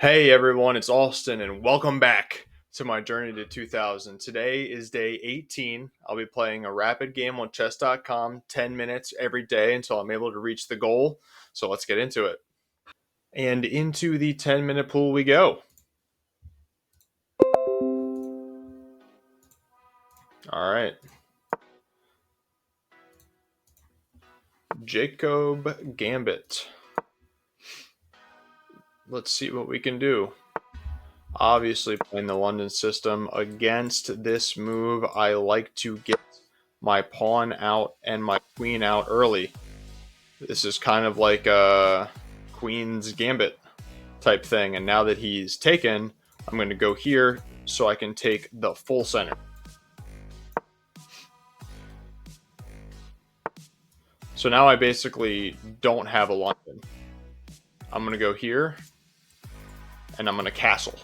Hey everyone, it's Austin, and welcome back to my journey to 2000. Today is day 18. I'll be playing a rapid game on chess.com, 10 minutes every day until I'm able to reach the goal. So let's get into it. And into the 10-minute pool we go. All right. Jacob Gambit. Let's see what we can do. Obviously, playing the London system against this move, I like to get my pawn out and my queen out early. This is kind of like a Queen's Gambit type thing. And now that he's taken, I'm going to go here so I can take the full center. So now I basically don't have a London. I'm going to go here and I'm going to castle.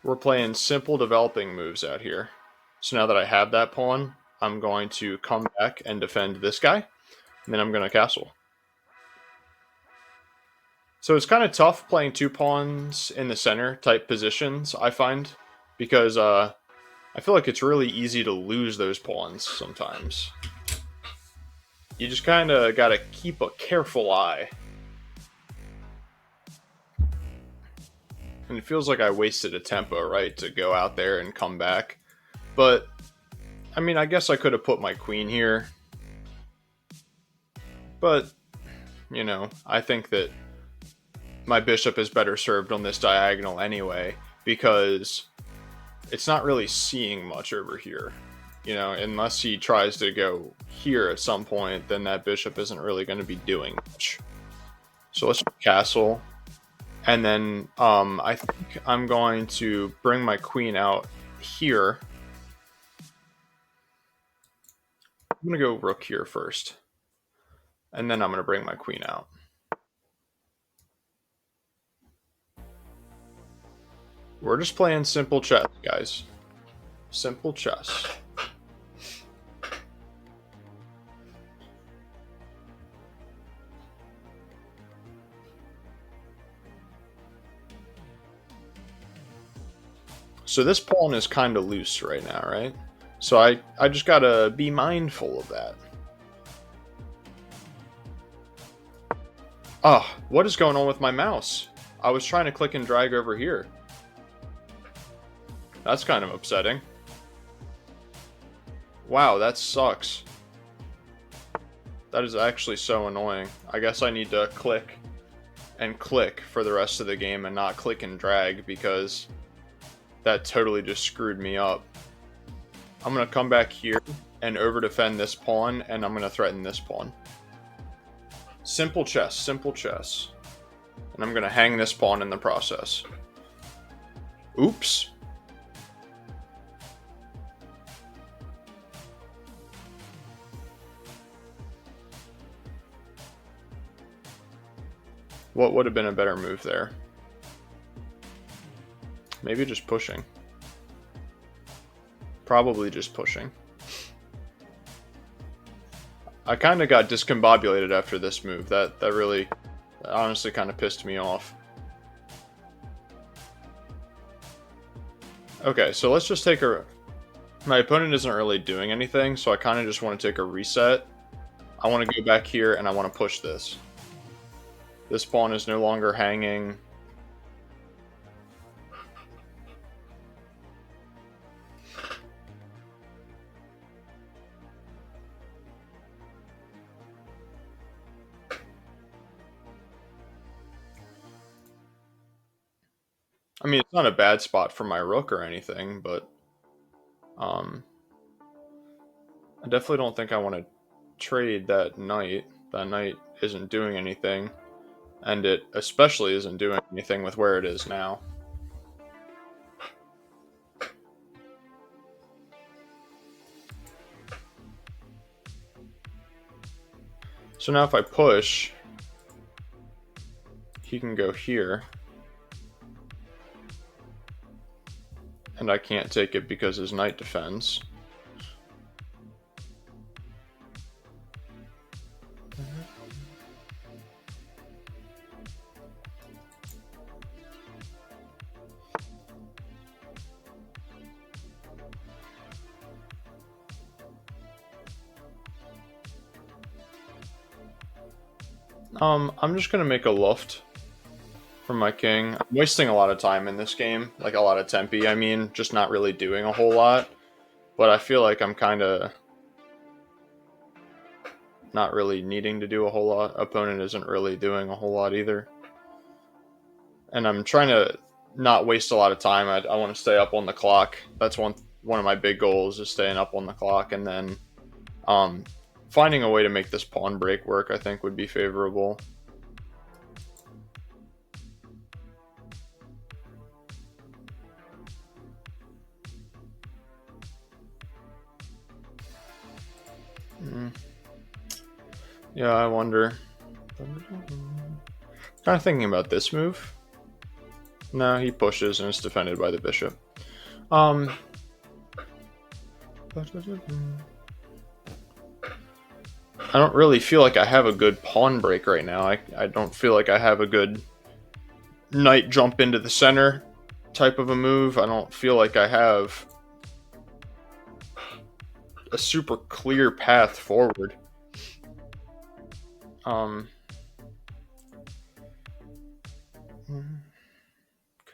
We're playing simple developing moves out here. So now that I have that pawn, I'm going to come back and defend this guy, and then I'm going to castle. So it's kind of tough playing two pawns in the center type positions, I find, because I feel like it's really easy to lose those pawns sometimes. You just kind of got to keep a careful eye. And it feels like I wasted a tempo, right, to go out there and come back. But, I mean, I guess I could have put my queen here. But, you know, I think that my bishop is better served on this diagonal anyway, because it's not really seeing much over here. You know, unless he tries to go here at some point, then that bishop isn't really going to be doing much. So let's castle. And then I think I'm going to bring my queen out here. I'm going to go rook here first. And then I'm going to bring my queen out. We're just playing simple chess, guys. Simple chess. So this pawn is kind of loose right now, right? So I just got to be mindful of that. Oh, what is going on with my mouse? I was trying to click and drag over here. That's kind of upsetting. Wow, that sucks. That is actually so annoying. I guess I need to click and click for the rest of the game and not click and drag, because that totally just screwed me up. I'm going to come back here and over defend this pawn, and I'm going to threaten this pawn. Simple chess, simple chess. And I'm going to hang this pawn in the process. Oops. What would have been a better move there? Maybe just pushing. Probably just pushing. I kind of got discombobulated after this move. That really, honestly kind of pissed me off. Okay, so let's just take a... My opponent isn't really doing anything, so I kind of just want to take a reset. I want to go back here and I want to push this. This pawn is no longer hanging. I mean, it's not a bad spot for my rook or anything, but I definitely don't think I want to trade that knight. That knight isn't doing anything, and it especially isn't doing anything with where it is now. So now if I push, he can go here. And I can't take it because his knight defends. I'm just gonna make a luft for my king. I'm wasting a lot of time in this game, like a lot of tempi. I mean, just not really doing a whole lot. But I feel like I'm kind of not really needing to do a whole lot. Opponent isn't really doing a whole lot either. And I'm trying to not waste a lot of time. I want to stay up on the clock. That's one of my big goals, is staying up on the clock, and then finding a way to make this pawn break work, I think, would be favorable. Yeah, I wonder. Kind of thinking about this move. No, he pushes and it's defended by the bishop. I don't really feel like I have a good pawn break right now. I don't feel like I have a good knight jump into the center type of a move. I don't feel like I have a super clear path forward.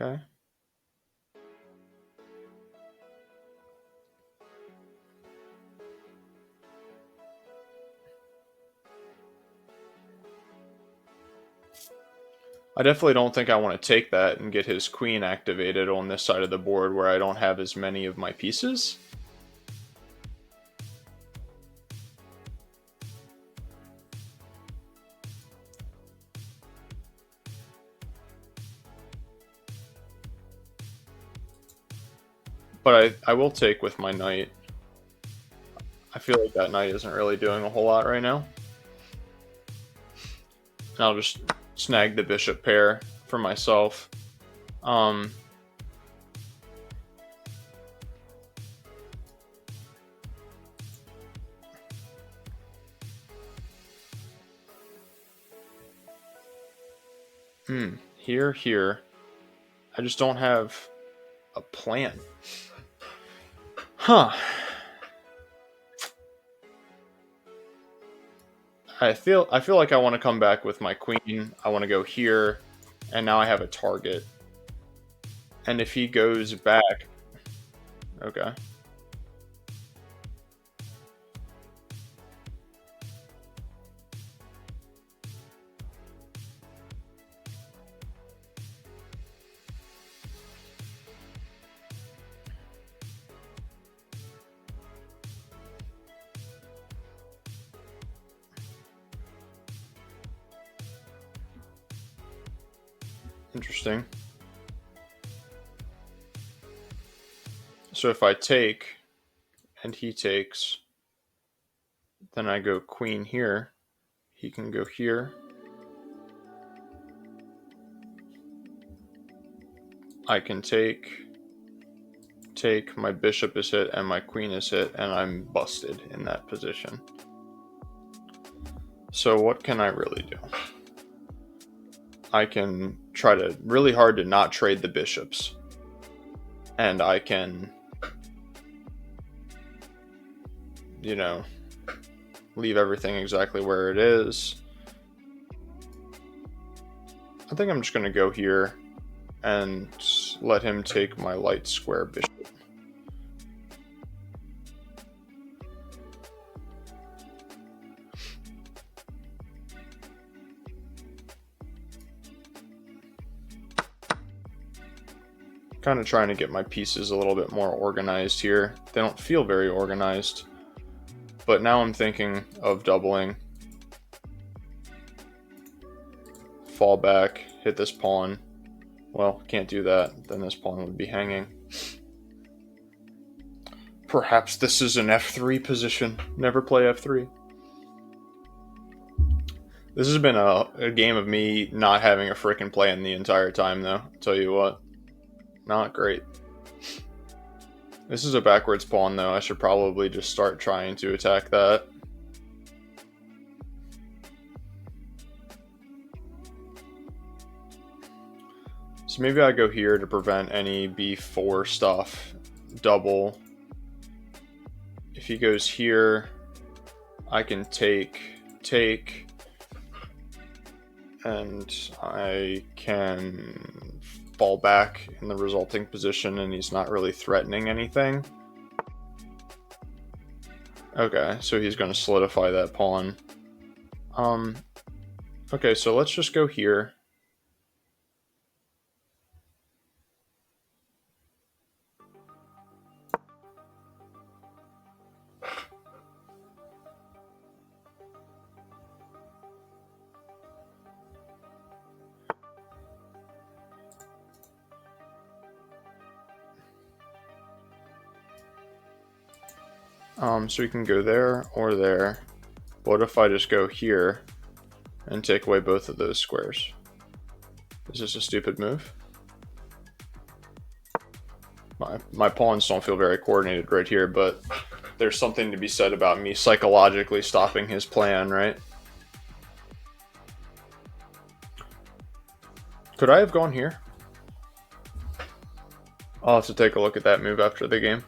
Okay. I definitely don't think I want to take that and get his queen activated on this side of the board where I don't have as many of my pieces. But I will take with my knight. I feel like that knight isn't really doing a whole lot right now. And I'll just snag the bishop pair for myself. Here. I just don't have a plan. Huh. I feel like I want to come back with my queen. I want to go here, and now I have a target. And if he goes back... Okay. Interesting. So if I take, and he takes, then I go queen here. He can go here. I can take, my bishop is hit, and my queen is hit, and I'm busted in that position. So what can I really do? I can try to really hard to not trade the bishops. And I can, you know, leave everything exactly where it is. I think I'm just going to go here and let him take my light square bishop. Kind of trying to get my pieces a little bit more organized here. They don't feel very organized, but now I'm thinking of doubling. Fall back, hit this pawn. Well, can't do that, then this pawn would be hanging. Perhaps this is an f3 position. Never play f3. This has been a game of me not having a freaking plan the entire time, though. I'll tell you what. Not great. This is a backwards pawn, though. I should probably just start trying to attack that. So maybe I go here to prevent any b4 stuff. Double. If he goes here, I can take, and I can fall back in the resulting position, and he's not really threatening anything. Okay, so he's going to solidify that pawn. Okay, so let's just go here. So we can go there or there. What if I just go here and take away both of those squares? Is this a stupid move? My pawns don't feel very coordinated right here, but there's something to be said about me psychologically stopping his plan, right? Could I have gone here? I'll have to take a look at that move after the game.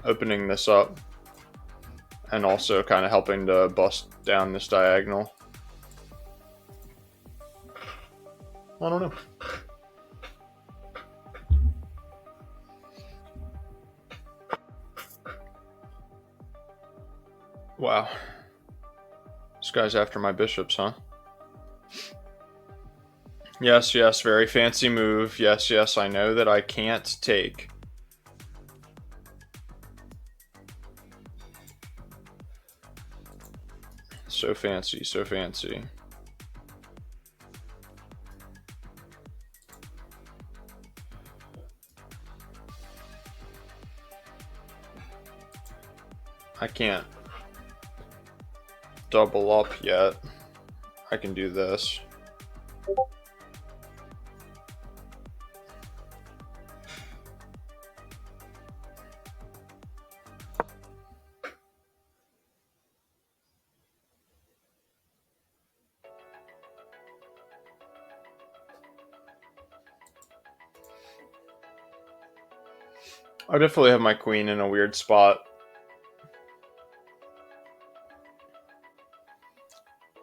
Opening this up and also kind of helping to bust down this diagonal. I don't know. Wow. This guy's after my bishops, huh? Yes, yes, very fancy move. Yes, yes, I know that I can't take. So fancy, so fancy. I can't double up yet. I can do this. I definitely have my queen in a weird spot.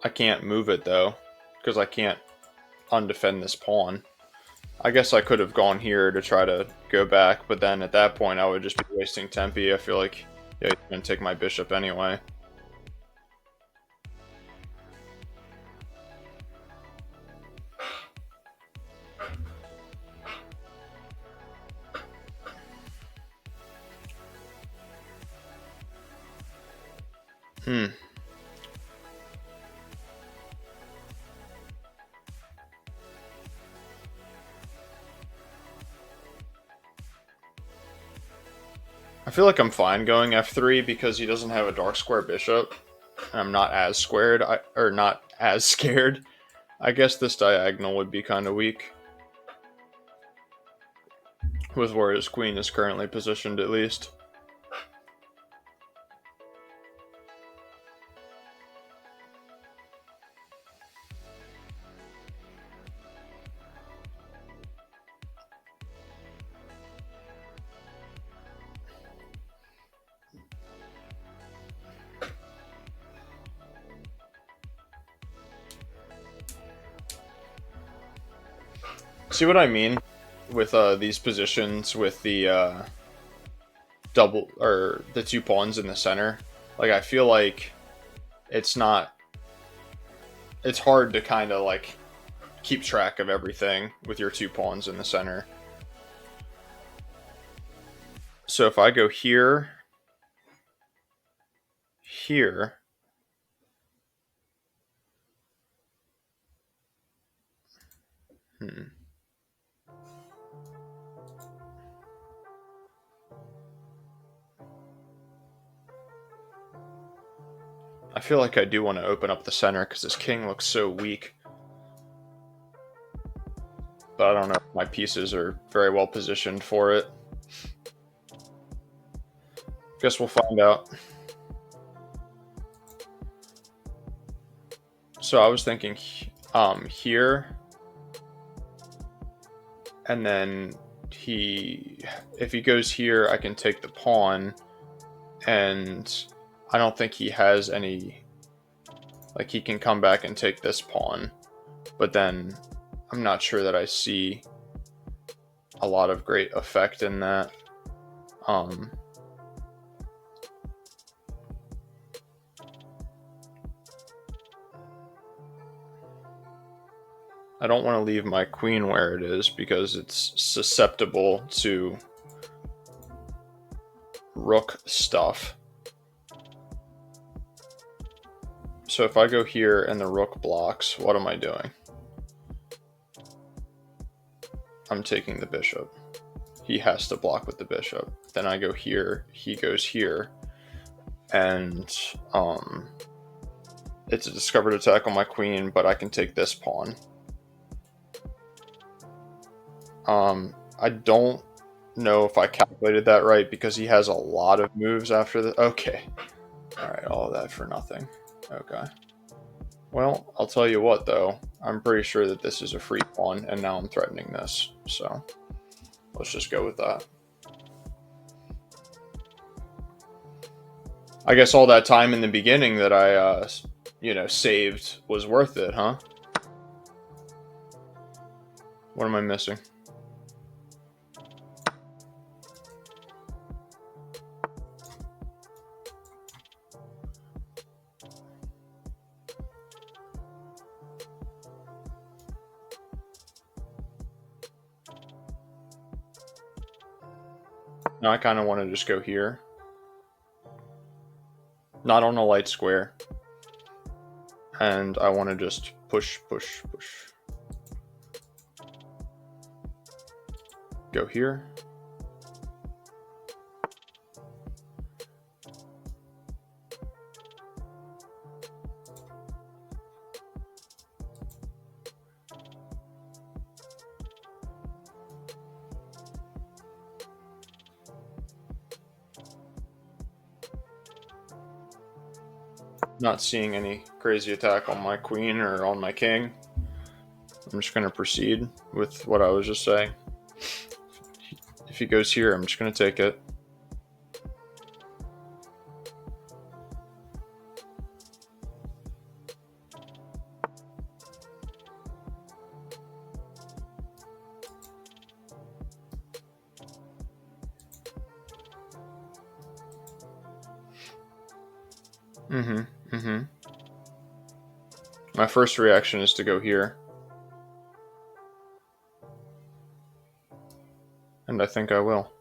I can't move it though, because I can't undefend this pawn. I guess I could have gone here to try to go back, but then at that point I would just be wasting tempi. I feel like, yeah, he's going to take my bishop anyway. I feel like I'm fine going f3 because he doesn't have a dark square bishop. And I'm not as squared, or not as scared. I guess this diagonal would be kind of weak. With where his queen is currently positioned, at least. See what I mean with these positions with the double, or the two pawns in the center? Like, I feel like it's hard to kind of like keep track of everything with your two pawns in the center. So if I go here, here, I feel like I do want to open up the center because this king looks so weak. But I don't know if my pieces are very well positioned for it. Guess we'll find out. So I was thinking here, and then if he goes here, I can take the pawn, and I don't think he has any, like he can come back and take this pawn, but then I'm not sure that I see a lot of great effect in that. I don't want to leave my queen where it is because it's susceptible to rook stuff. So if I go here and the rook blocks, what am I doing? I'm taking the bishop. He has to block with the bishop. Then I go here, he goes here, and it's a discovered attack on my queen, but I can take this pawn. I don't know if I calculated that right because he has a lot of moves after the. Okay. Alright, all of that for nothing. Okay. Well, I'll tell you what though. I'm pretty sure that this is a free pawn, and now I'm threatening this. So, let's just go with that. I guess all that time in the beginning that I, saved was worth it, huh? What am I missing? Now I kind of want to just go here. Not on a light square. And I want to just push, push, push. Go here. Not seeing any crazy attack on my queen or on my king. I'm just going to proceed with what I was just saying. If he goes here, I'm just going to take it. My first reaction is to go here. And I think I will.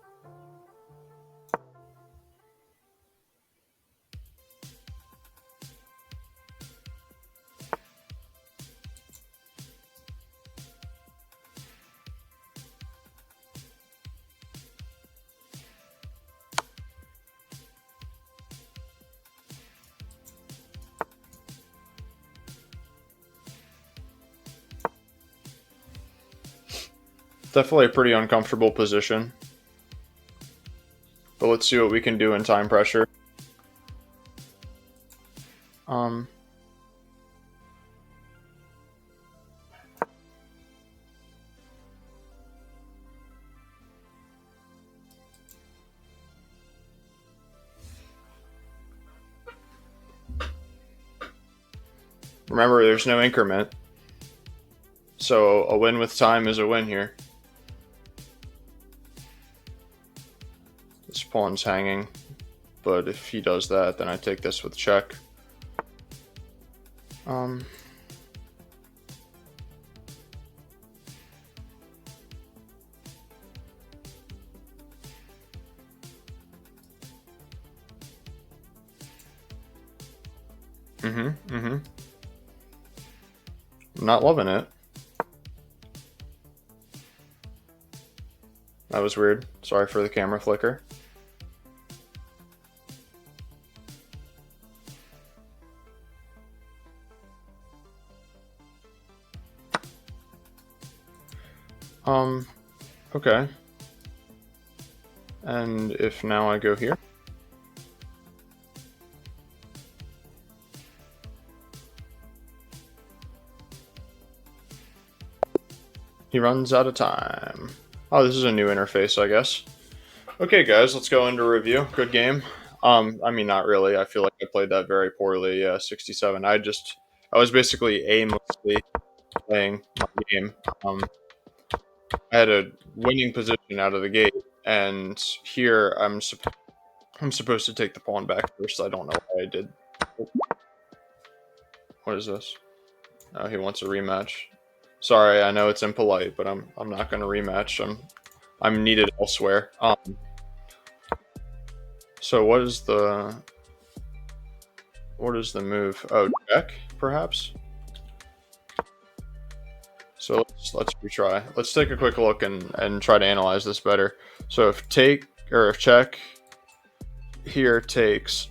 Definitely a pretty uncomfortable position. But let's see what we can do in time pressure. Remember, there's no increment. So a win with time is a win here. This pawn's hanging, but if he does that, then I take this with check. I'm not loving it. That was weird. Sorry for the camera flicker. Okay. And if now I go here? He runs out of time. Oh, this is a new interface, I guess. Okay, guys, let's go into review. Good game. I mean, not really. I feel like I played that very poorly. Yeah, 67. I was basically aimlessly playing my game. I had a winning position out of the gate, and here I'm supposed to take the pawn back first. I don't know why I did. What is this? Oh, he wants a rematch. Sorry, I know it's impolite, but I'm not gonna rematch. I'm needed elsewhere. So what is the move? Oh, check, perhaps? So let's retry. Let's take a quick look and try to analyze this better. So if check here takes,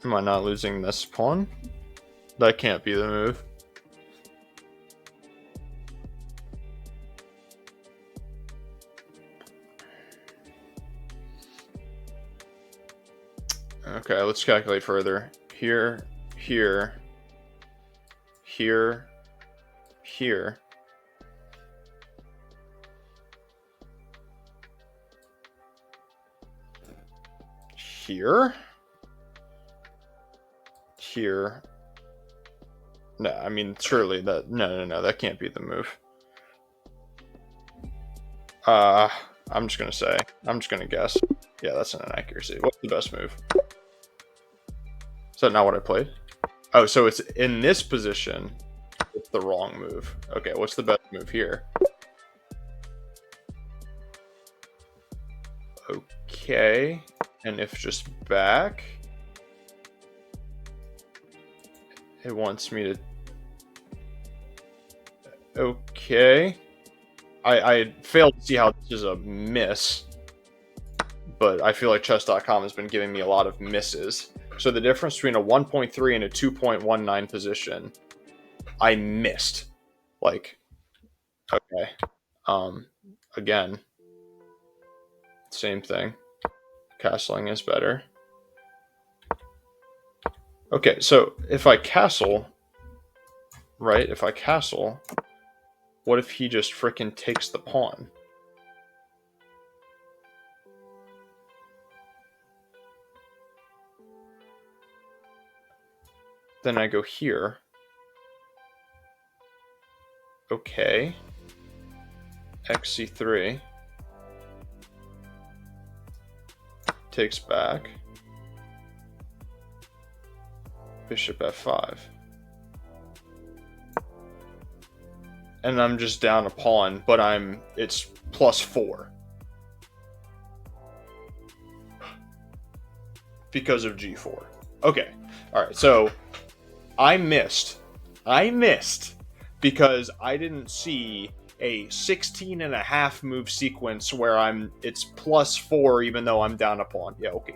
am I not losing this pawn? That can't be the move. Okay, let's calculate further. Here, here, here, here. Here? Here. No, I mean, surely that... No, that can't be the move. I'm just gonna guess. Yeah, that's an inaccuracy. What's the best move? Is that not what I played? Oh, so it's in this position. It's the wrong move. Okay, what's the best move here? Okay, and if just back, it wants me to... Okay. I failed to see how this is a miss, but I feel like chess.com has been giving me a lot of misses. So the difference between a 1.3 and a 2.19 position, I missed. Like, okay. Again, same thing. Castling is better. Okay, so if I castle, right? If I castle, what if he just frickin' takes the pawn? Then I go here. Okay. xc3. Takes back. Bishop f5. And I'm just down a pawn, but it's +4. Because of g4. Okay. Alright, so I missed because I didn't see a 16.5 move sequence where it's +4 even though I'm down a pawn. Yeah, okay.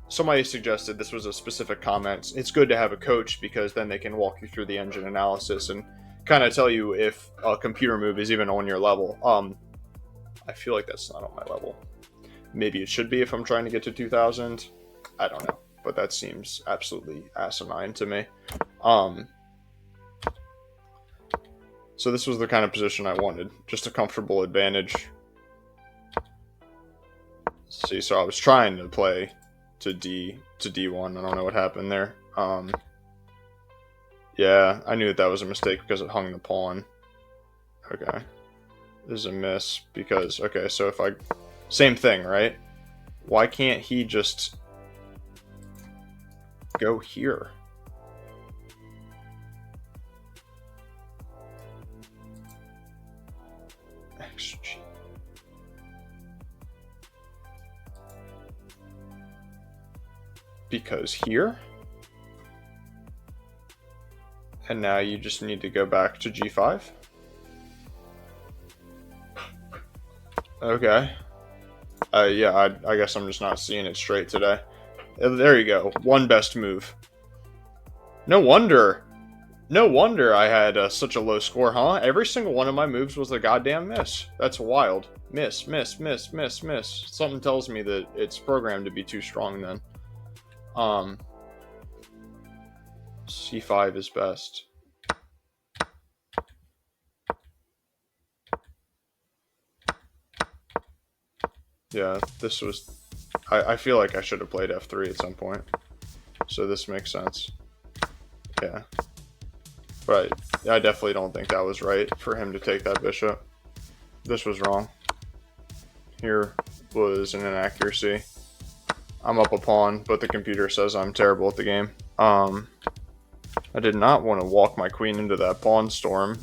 Somebody suggested this was a specific comment. It's good to have a coach because then they can walk you through the engine analysis and kind of tell you if a computer move is even on your level. I feel like that's not on my level. Maybe it should be if I'm trying to get to 2000. I don't know, but that seems absolutely asinine to me. So this was the kind of position I wanted, just a comfortable advantage. See, so I was trying to play to D1. I don't know what happened there. Yeah, I knew that was a mistake because it hung the pawn. Okay. This is a miss because, okay, so if same thing, right? Why can't he just go here? XG. Because here? And now you just need to go back to G5? Okay. Yeah, I guess I'm just not seeing it straight today. There you go. One best move. No wonder. No wonder I had such a low score, huh? Every single one of my moves was a goddamn miss. That's wild. Miss, miss, miss, miss, miss. Something tells me that it's programmed to be too strong then. C5 is best. Yeah, this was... I feel like I should have played F3 at some point. So this makes sense. Yeah. But I definitely don't think that was right for him to take that bishop. This was wrong. Here was an inaccuracy. I'm up a pawn, but the computer says I'm terrible at the game. I did not want to walk my queen into that pawn storm.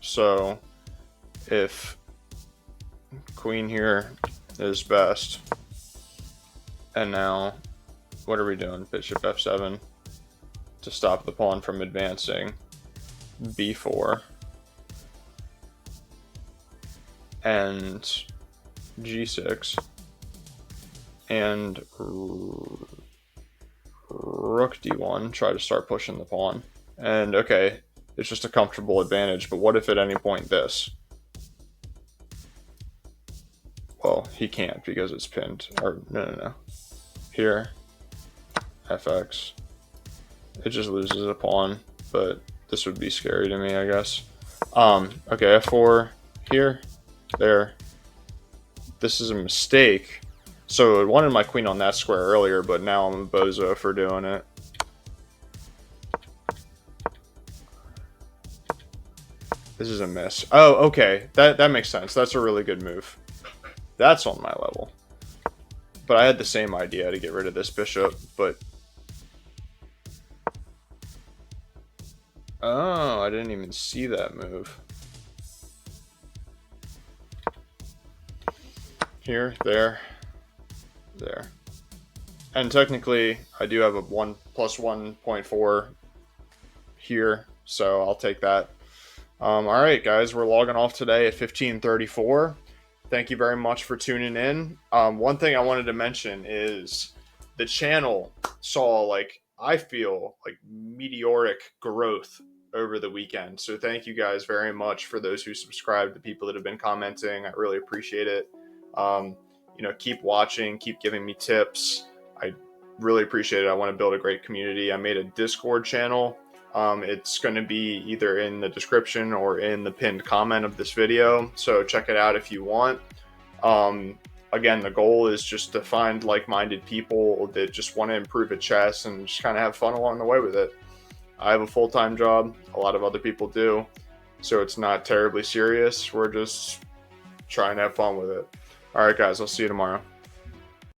So if queen here is best, and now what are we doing? Bishop f7 to stop the pawn from advancing. b4 and g6 and rook d1, try to start pushing the pawn. And okay, it's just a comfortable advantage, but what if at any point this? Well, he can't because it's pinned. Or no. Here, fx. It just loses a pawn, but this would be scary to me, I guess. Okay, f4 here, there. This is a mistake. So I wanted my queen on that square earlier, but now I'm a bozo for doing it. This is a miss. Oh, okay. That makes sense. That's a really good move. That's on my level. But I had the same idea to get rid of this bishop, but... Oh, I didn't even see that move. Here, there, there. And technically, I do have a 1 plus 1.4 here, so I'll take that. Alright, guys, we're logging off today at 15:34. Thank you very much for tuning in. One thing I wanted to mention is the channel saw, like, I feel like meteoric growth over the weekend. So thank you guys very much for those who subscribed, the people that have been commenting. I really appreciate it. You know, keep watching, keep giving me tips. I really appreciate it. I want to build a great community. I made a Discord channel. It's going to be either in the description or in the pinned comment of this video. So check it out if you want. Again, the goal is just to find like-minded people that just want to improve at chess and just kind of have fun along the way with it. I have a full-time job. A lot of other people do. So it's not terribly serious. We're just trying to have fun with it. All right, guys, I'll see you tomorrow.